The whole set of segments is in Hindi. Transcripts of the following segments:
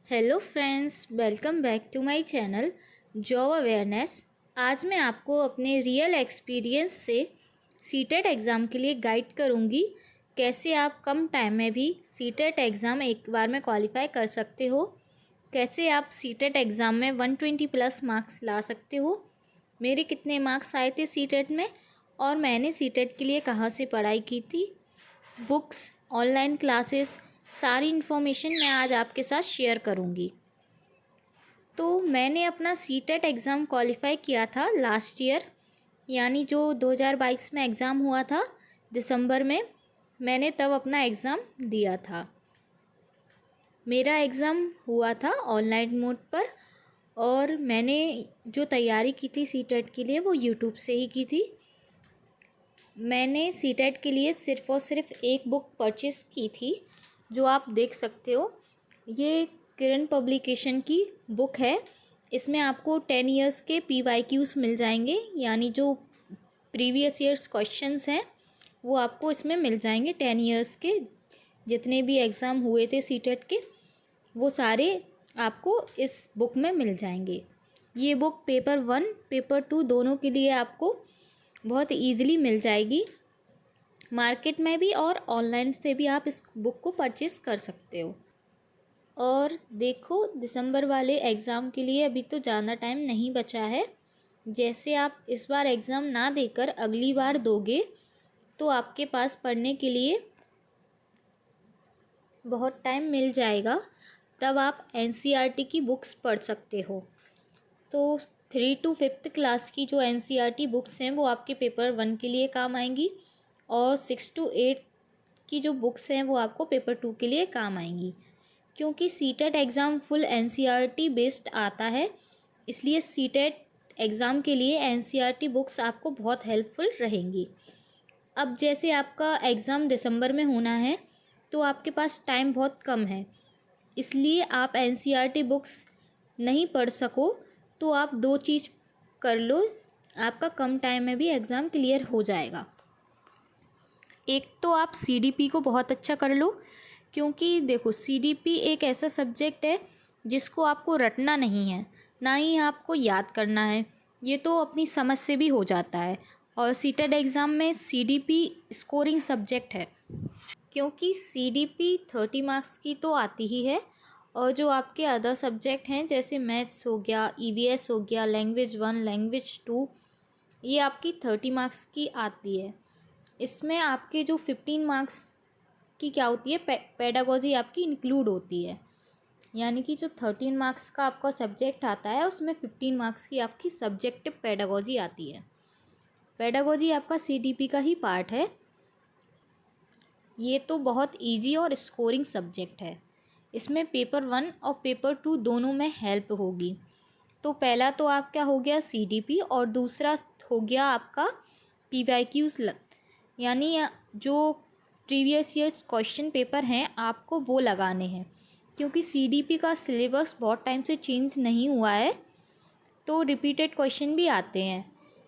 Hello friends, welcome back to my channel job awareness. आज मैं आपको अपने रियल एक्सपीरियंस से सीटेट एग्ज़ाम के लिए गाइड करूंगी। कैसे आप कम टाइम में भी सीटेट एग्ज़ाम एक बार में क्वालिफाई कर सकते हो, कैसे आप सीटेट एग्ज़ाम में 120 प्लस मार्क्स ला सकते हो, मेरे कितने मार्क्स आए थे सीटेट में और मैंने सीटेट के लिए कहाँ से पढ़ाई की थी, बुक्स, ऑनलाइन क्लासेस, सारी इन्फॉर्मेशन मैं आज आपके साथ शेयर करूंगी। तो मैंने अपना सीटेट एग्ज़ाम क्वालिफाई किया था लास्ट ईयर, यानी जो 2022 में एग्ज़ाम हुआ था दिसंबर में, मैंने तब अपना एग्ज़ाम दिया था। मेरा एग्ज़ाम हुआ था ऑनलाइन मोड पर और मैंने जो तैयारी की थी सीटेट के लिए वो यूट्यूब से ही की थी। मैंने सीटेट के लिए सिर्फ़ और सिर्फ एक बुक परचेज़ की थी जो आप देख सकते हो। ये किरण पब्लिकेशन की बुक है। इसमें आपको 10 इयर्स के PYQs मिल जाएंगे, यानी जो प्रीवियस ईयर्स क्वेश्चंस हैं वो आपको इसमें मिल जाएंगे। 10 इयर्स के जितने भी एग्ज़ाम हुए थे सीटेट के वो सारे आपको इस बुक में मिल जाएंगे। ये बुक पेपर 1 पेपर 2 दोनों के लिए आपको बहुत ईज़िली मिल जाएगी, मार्केट में भी और ऑनलाइन से भी आप इस बुक को परचेज़ कर सकते हो। और देखो, दिसंबर वाले एग्ज़ाम के लिए अभी तो ज़्यादा टाइम नहीं बचा है। जैसे आप इस बार एग्ज़ाम ना देकर अगली बार दोगे तो आपके पास पढ़ने के लिए बहुत टाइम मिल जाएगा, तब आप NCERT की बुक्स पढ़ सकते हो। तो 3 to 5th क्लास की जो NCERT बुक्स हैं वो आपके पेपर 1 के लिए काम आएंगी और 6 to 8 की जो बुक्स हैं वो आपको पेपर 2 के लिए काम आएंगी। क्योंकि CTET exam full NCERT based आता है, इसलिए सीटेट एग्ज़ाम के लिए NCERT बुक्स आपको बहुत हेल्पफुल रहेंगी। अब जैसे आपका एग्ज़ाम दिसंबर में होना है तो आपके पास टाइम बहुत कम है, इसलिए आप NCERT बुक्स नहीं पढ़ सको तो आप दो चीज़ कर लो, आपका कम टाइम में भी एग्ज़ाम क्लियर हो जाएगा। एक तो आप CDP को बहुत अच्छा कर लो, क्योंकि देखो CDP एक ऐसा सब्जेक्ट है जिसको आपको रटना नहीं है, ना ही आपको याद करना है, ये तो अपनी समझ से भी हो जाता है। और सीटेट एग्ज़ाम में CDP स्कोरिंग सब्जेक्ट है, क्योंकि CDP 30 मार्क्स की तो आती ही है और जो आपके अदर सब्जेक्ट हैं जैसे मैथ्स हो गया, EVS हो गया, लैंग्वेज 1 लैंग्वेज 2, ये आपकी 30 मार्क्स की आती है। इसमें आपके जो 15 मार्क्स की क्या होती है, पेडागोजी आपकी इंक्लूड होती है, यानी कि जो 13 मार्क्स का आपका सब्जेक्ट आता है उसमें 15 मार्क्स की आपकी सब्जेक्टिव पेडागोजी आती है। पेडागोजी आपका CDP का ही पार्ट है। ये तो बहुत इजी और स्कोरिंग सब्जेक्ट है। इसमें पेपर 1 और पेपर 2 दोनों में हेल्प होगी। तो पहला तो आप क्या हो गया CDP और दूसरा हो गया आपका PYQs, यानी जो प्रीवियस ईयर्स क्वेश्चन पेपर हैं आपको वो लगाने हैं, क्योंकि CDP का सिलेबस बहुत टाइम से चेंज नहीं हुआ है तो रिपीटेड क्वेश्चन भी आते हैं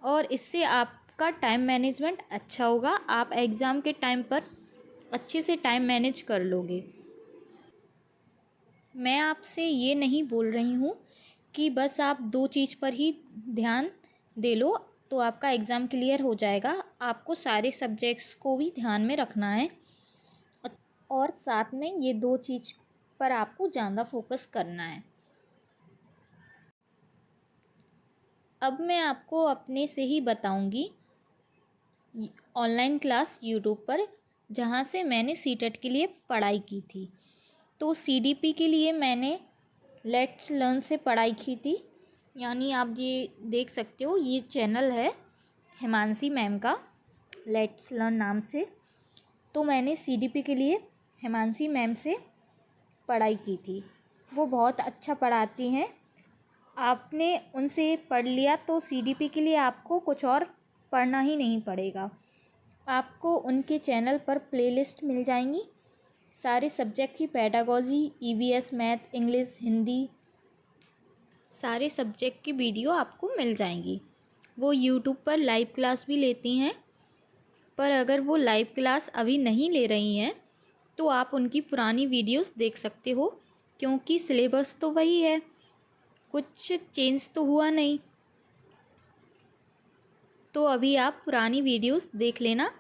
और इससे आपका टाइम मैनेजमेंट अच्छा होगा, आप एग्ज़ाम के टाइम पर अच्छे से टाइम मैनेज कर लोगे। मैं आपसे ये नहीं बोल रही हूँ कि बस आप दो चीज़ पर ही ध्यान दे लो तो आपका एग्ज़ाम क्लियर हो जाएगा। आपको सारे सब्जेक्ट्स को भी ध्यान में रखना है और साथ में ये दो चीज़ पर आपको ज़्यादा फोकस करना है। अब मैं आपको अपने से ही बताऊंगी ऑनलाइन क्लास यूट्यूब पर, जहाँ से मैंने सीटेट के लिए पढ़ाई की थी। तो CDP के लिए मैंने लेट्स लर्न से पढ़ाई की थी, यानी आप ये देख सकते हो, ये चैनल है हिमांशी मैम का, लेट्स लर्न नाम से। तो मैंने CDP के लिए हिमांशी मैम से पढ़ाई की थी। वो बहुत अच्छा पढ़ाती हैं, आपने उनसे पढ़ लिया तो CDP के लिए आपको कुछ और पढ़ना ही नहीं पड़ेगा। आपको उनके चैनल पर प्लेलिस्ट मिल जाएंगी, सारे सब्जेक्ट की pedagogy, EVS, math, English, Hindi, सारे सब्जेक्ट की वीडियो आपको मिल जाएंगी। वो यूट्यूब पर लाइव क्लास भी लेती हैं, पर अगर वो लाइव क्लास अभी नहीं ले रही हैं तो आप उनकी पुरानी वीडियोस देख सकते हो, क्योंकि सिलेबस तो वही है, कुछ चेंज तो हुआ नहीं। तो अभी आप पुरानी वीडियोस देख लेना।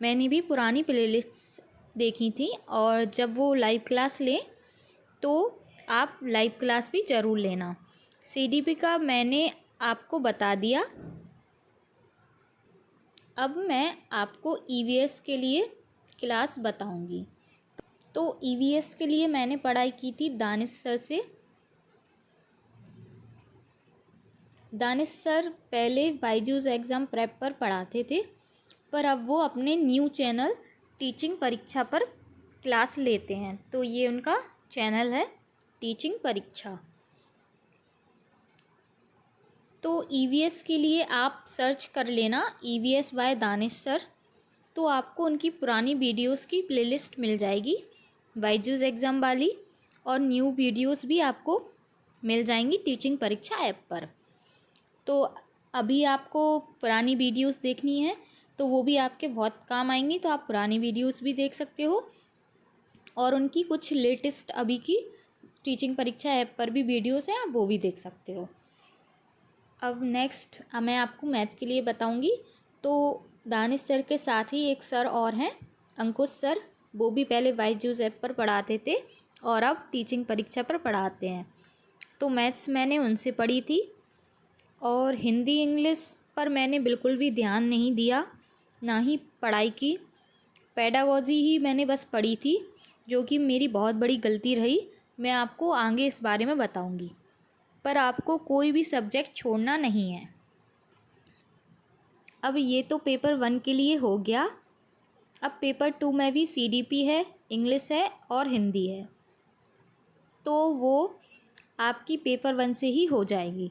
मैंने भी पुरानी प्लेलिस्ट्स देखी थी, और जब वो लाइव क्लास लें तो आप लाइव क्लास भी ज़रूर लेना। सीडीपी का मैंने आपको बता दिया। अब मैं आपको ईवीएस के लिए क्लास बताऊंगी। तो ईवीएस के लिए मैंने पढ़ाई की थी दानिश सर से। दानिश सर पहले बायजूस एग्ज़ाम प्रेप पर पढ़ाते थे, पर अब वो अपने न्यू चैनल टीचिंग परीक्षा पर क्लास लेते हैं। तो ये उनका चैनल है, टीचिंग परीक्षा। तो ईवीएस के लिए आप सर्च कर लेना ईवीएस बाय दानिश सर। तो आपको उनकी पुरानी वीडियोस की प्लेलिस्ट मिल जाएगी, बायजूस एग्ज़ाम वाली, और न्यू वीडियोस भी आपको मिल जाएंगी टीचिंग परीक्षा ऐप पर। तो अभी आपको पुरानी वीडियोस देखनी है तो वो भी आपके बहुत काम आएंगी, तो आप पुरानी वीडियोस भी देख सकते हो, और उनकी कुछ लेटेस्ट अभी की टीचिंग परीक्षा ऐप पर भी वीडियोस हैं, आप वो भी देख सकते हो। अब नेक्स्ट मैं आपको मैथ के लिए बताऊंगी। तो दानिश सर के साथ ही एक सर और हैं, अंकुश सर, वो भी पहले बायजूस ऐप पर पढ़ाते थे और अब टीचिंग परीक्षा पर पढ़ाते हैं। तो मैथ्स मैंने उनसे पढ़ी थी, और हिंदी इंग्लिश पर मैंने बिल्कुल भी ध्यान नहीं दिया, ना ही पढ़ाई की। पेडागोजी ही मैंने बस पढ़ी थी, जो कि मेरी बहुत बड़ी गलती रही। मैं आपको आगे इस बारे में बताऊंगी। पर आपको कोई भी सब्जेक्ट छोड़ना नहीं है। अब ये तो पेपर 1 के लिए हो गया। अब पेपर 2 में भी सीडीपी है, इंग्लिश है और हिंदी है। तो वो आपकी पेपर 1 से ही हो जाएगी।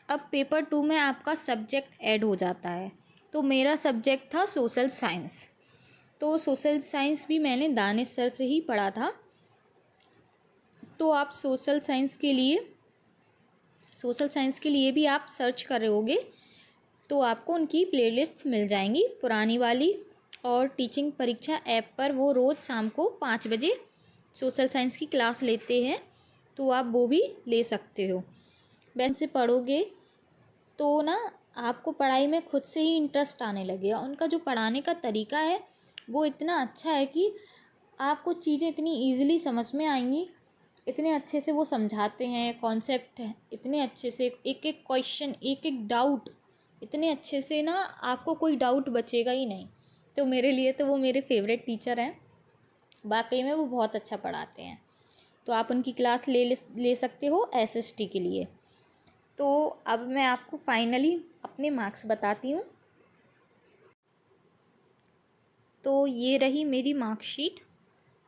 अब पेपर 2 में आपका सब्जेक्ट ऐड हो जाता है। तो मेरा सब्जेक्ट था सोशल साइंस। तो सोशल साइंस भी मैंने दानिश सर से ही पढ़ा था। तो आप सोशल साइंस के लिए भी आप सर्च करोगे तो आपको उनकी प्लेलिस्ट मिल जाएंगी, पुरानी वाली। और टीचिंग परीक्षा ऐप पर वो रोज़ शाम को 5 बजे सोशल साइंस की क्लास लेते हैं, तो आप वो भी ले सकते हो। वैसे पढ़ोगे तो ना आपको पढ़ाई में खुद से ही इंटरेस्ट आने लगेगा। उनका जो पढ़ाने का तरीका है वो इतना अच्छा है कि आपको चीज़ें इतनी ईजिली समझ में आएंगी, इतने अच्छे से वो समझाते हैं, कॉन्सेप्ट है इतने अच्छे से, एक एक क्वेश्चन, एक एक डाउट इतने अच्छे से ना, आपको कोई डाउट बचेगा ही नहीं। तो मेरे लिए तो वो मेरे फेवरेट टीचर हैं, वाकई में वो बहुत अच्छा पढ़ाते हैं। तो आप उनकी क्लास ले सकते हो एसएसटी के लिए। तो अब मैं आपको फाइनली अपने मार्क्स बताती हूँ। तो ये रही मेरी मार्कशीट,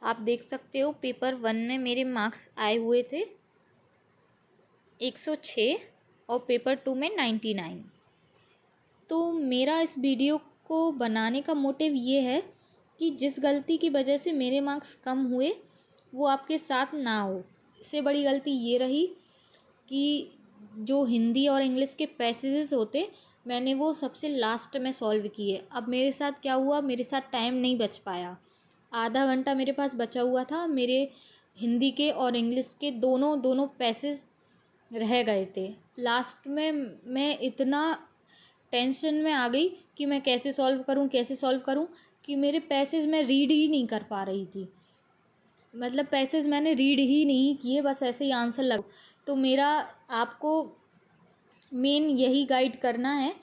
आप देख सकते हो। पेपर 1 में मेरे मार्क्स आए हुए थे 106 और पेपर 2 में 99। तो मेरा इस वीडियो को बनाने का मोटिव ये है कि जिस गलती की वजह से मेरे मार्क्स कम हुए वो आपके साथ ना हो। इससे बड़ी गलती ये रही कि जो हिंदी और इंग्लिश के पैसेजेस होते, मैंने वो सबसे लास्ट में सॉल्व किए। अब मेरे साथ क्या हुआ, मेरे साथ टाइम नहीं बच पाया। आधा घंटा मेरे पास बचा हुआ था, मेरे हिंदी के और इंग्लिश के दोनों पैसेज रह गए थे। लास्ट में मैं इतना टेंशन में आ गई कि मैं कैसे सॉल्व करूं कि मेरे पैसेज मैं रीड ही नहीं कर पा रही थी। मतलब पैसेज मैंने रीड ही नहीं किए, बस ऐसे ही आंसर लग। तो मेरा आपको मेन यही गाइड करना है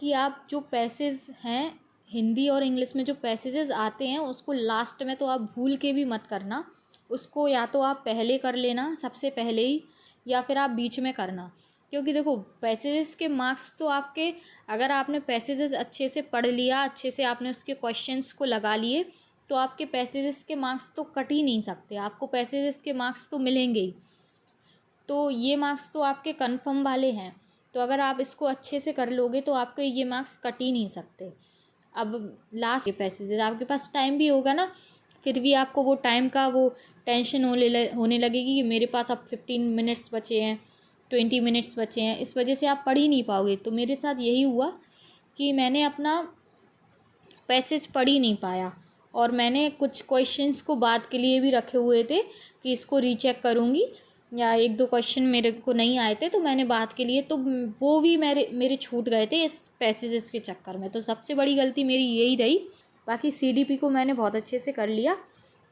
कि आप जो पैसेज हैं हिंदी और इंग्लिश में, जो पैसेजेस आते हैं उसको लास्ट में तो आप भूल के भी मत करना। उसको या तो आप पहले कर लेना सबसे पहले ही, या फिर आप बीच में करना। क्योंकि देखो पैसेजेस के मार्क्स तो आपके, अगर आपने पैसेजेस अच्छे से पढ़ लिया, अच्छे से आपने उसके क्वेश्चंस को लगा लिए, तो आपके पैसेजेस के मार्क्स तो कट ही नहीं सकते, आपको पैसेजेस के मार्क्स तो मिलेंगे ही। तो ये मार्क्स तो आपके कंफर्म वाले हैं। तो अगर आप इसको अच्छे से कर लोगे तो आपके ये मार्क्स कट ही नहीं सकते। अब लास्ट के पैसेजेस आपके पास टाइम भी होगा ना, फिर भी आपको वो टाइम का वो टेंशन होने लगेगी कि मेरे पास अब 15 मिनट्स बचे हैं, 20 मिनट्स बचे हैं, इस वजह से आप पढ़ ही नहीं पाओगे। तो मेरे साथ यही हुआ कि मैंने अपना पैसेज पढ़ ही नहीं पाया, और मैंने कुछ क्वेश्चंस को बाद के लिए भी रखे हुए थे कि इसको रीचेक करूँगी, या एक दो क्वेश्चन मेरे को नहीं आए थे तो मैंने बाद के लिए, तो वो भी मेरे छूट गए थे इस पैसेजेस के चक्कर में। तो सबसे बड़ी गलती मेरी यही रही। बाकी CDP को मैंने बहुत अच्छे से कर लिया।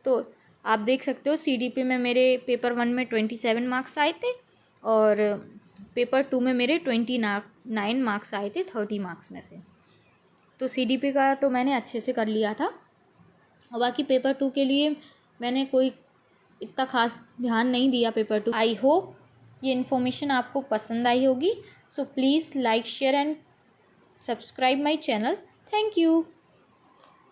तो आप देख सकते हो CDP में मेरे पेपर 1 में 27 मार्क्स आए थे और पेपर 2 में मेरे 29 मार्क्स आए थे 30 मार्क्स में से। तो CDP का तो मैंने अच्छे से कर लिया था। और बाकी पेपर 2 के लिए मैंने कोई इतना खास ध्यान नहीं दिया पेपर 2। आई होप ये इन्फॉर्मेशन आपको पसंद आई होगी। So please like, share and subscribe my channel. Thank you.